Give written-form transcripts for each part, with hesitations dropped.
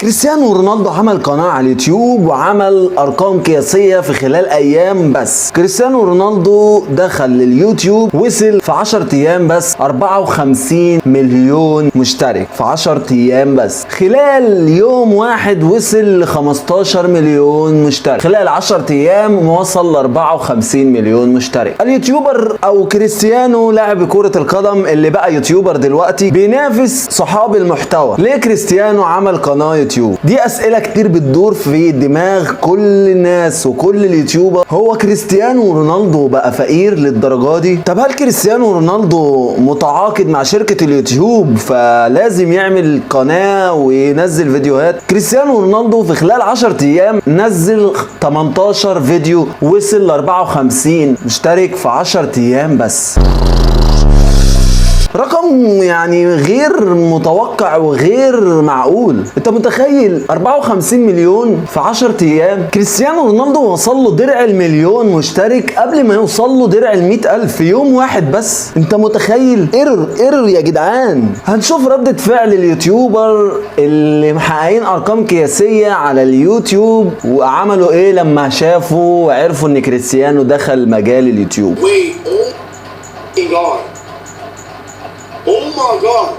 كريستيانو رونالدو عمل قناة على اليوتيوب وعمل ارقام قياسية في خلال ايام بس. كريستيانو رونالدو دخل لليوتيوب وصل في 10 ايام بس 54 مليون مشترك في 10 ايام بس. خلال يوم واحد وصل ل 15 مليون مشترك. خلال 10 ايام وصل ل 54 مليون مشترك. اليوتيوبر او كريستيانو لاعب كرة القدم اللي بقى يوتيوبر دلوقتي بينافس صحاب المحتوى. ليه كريستيانو عمل قناة يوتيوب؟ دي اسئلة كتير بتدور في دماغ كل الناس وكل اليوتيوبر. هو كريستيانو رونالدو بقى فقير للدرجة دي؟ طب هل كريستيانو رونالدو متعاقد مع شركة اليوتيوب فلازم يعمل قناة وينزل فيديوهات؟ كريستيانو رونالدو في خلال 10 ايام نزل 18 فيديو وصل ل 54 مشترك في 10 ايام بس. رقم يعني غير متوقع وغير معقول. انت متخيل 54 مليون في 10 ايام؟ كريستيانو رونالدو وصل له درع المليون مشترك قبل ما يوصل له درع ال100,000 في يوم واحد بس. انت متخيل؟ ايرور يا جدعان. هنشوف ردة فعل اليوتيوبر اللي محققين ارقام قياسية على اليوتيوب وعملوا ايه لما شافوا وعرفوا ان كريستيانو دخل مجال اليوتيوب. Oh my God!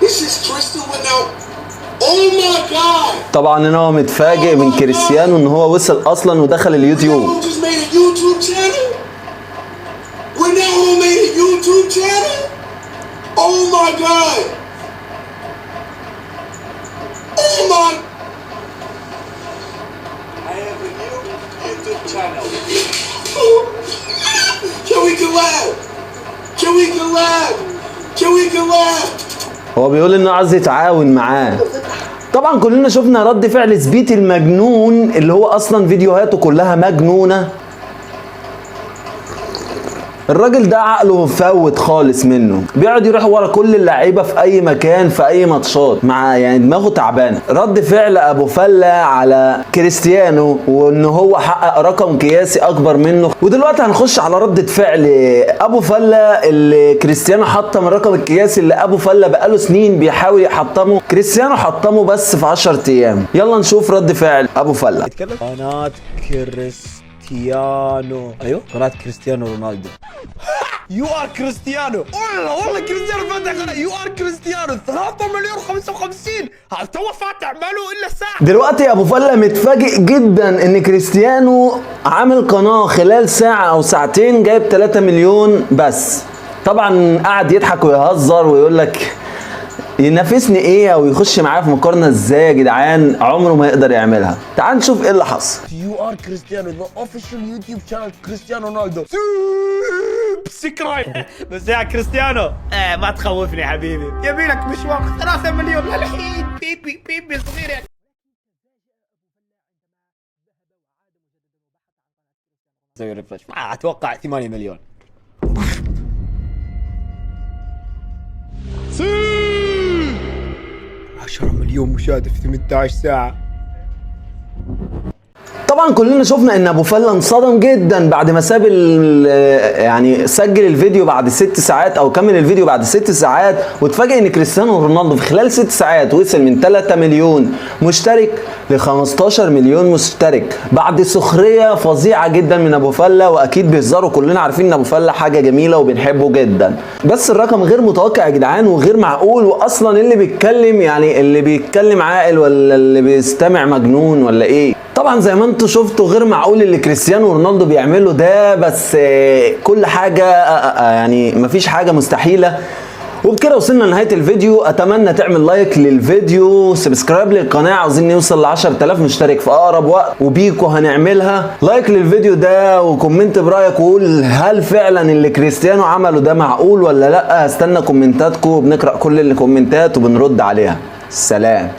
This is Tristan Without. Oh my God! طبعا انا متفاجئ من كريستيانو ان هو وصل اصلا ودخل اليوتيوب. Ronaldo just made a YouTube channel. Ronaldo made a YouTube channel. Oh my God! Oh my! I have a new YouTube channel. Can we collab? Can we collab? Can we collab? هو بيقول انه عايز يتعاون معاه. طبعا كلنا شفنا رد فعل زبيت المجنون اللي هو اصلا فيديوهاته كلها مجنونة. الراجل ده عقله مفوت خالص منه، بيقعد يروح ورا كل اللعيبه في اي مكان في اي ماتشات مع يعني دماغه تعبانه. رد فعل ابو فله على كريستيانو وان هو حقق رقم قياسي اكبر منه. ودلوقتي هنخش على ردة فعل ابو فله اللي كريستيانو حطم الرقم القياسي اللي ابو فله بقاله سنين بيحاول يحطمه. كريستيانو حطمه بس في 10 ايام. يلا نشوف رد فعل ابو فله. قناة كريستيانو، ايوه قناة كريستيانو رونالدو. يو ار كريستيانو. والله كريستيانو فاتح قناة يو ار كريستيانو 3 مليون 55. تو فاتح ماله الا ساعة. دلوقتي ابو فله متفاجئ جدا ان كريستيانو عامل قناة خلال ساعة او ساعتين جايب 3 مليون بس. طبعا قعد يضحك ويهزر ويقول لك ينافسني ايه او يخش معايا في مقارنه ازاي يا جدعان؟ عمره ما يقدر يعملها. تعال نشوف ايه اللي حصل. يو ار كريستيانو ذا اوفيشال يوتيوب شانل كريستيانو رونالدو. سكرايب. بس يا كريستيانو ما تخوفني حبيبي، يبي لك مشوار 3 مليون للحين. بيبي صغير يعني. سوي ريفرش اتوقع 8 مليون. 10 مليون مشاهدة في 18 ساعة. طبعا كلنا شفنا ان ابو فله انصدم جدا بعد ما ساب يعني سجل الفيديو بعد 6 ساعات او كمل الفيديو بعد 6 ساعات واتفاجئ ان كريستيانو رونالدو في خلال 6 ساعات وصل من 3 مليون مشترك ل 15 مليون مشترك بعد سخريه فظيعه جدا من ابو فله. واكيد بيهزروا، كلنا عارفين ان ابو فله حاجه جميله وبنحبه جدا، بس الرقم غير متوقع يا جدعان وغير معقول. واصلا اللي بيتكلم يعني اللي بيتكلم عاقل ولا اللي بيستمع مجنون ولا ايه؟ طبعا زي ما انتوا شفتوا غير معقول اللي كريستيانو رونالدو بيعمله ده، بس كل حاجة يعني مفيش حاجة مستحيلة. وبكده وصلنا لنهاية الفيديو. اتمنى تعمل لايك للفيديو، سبسكرايب للقناة، عاوزين نوصل ل 10,000 مشترك في اقرب وقت وبيكو هنعملها. لايك للفيديو ده وكومنت برايك وقول هل فعلا اللي كريستيانو عمله ده معقول ولا لا. هستنى كومنتاتكم، بنقرأ كل الكومنتات وبنرد عليها. سلام.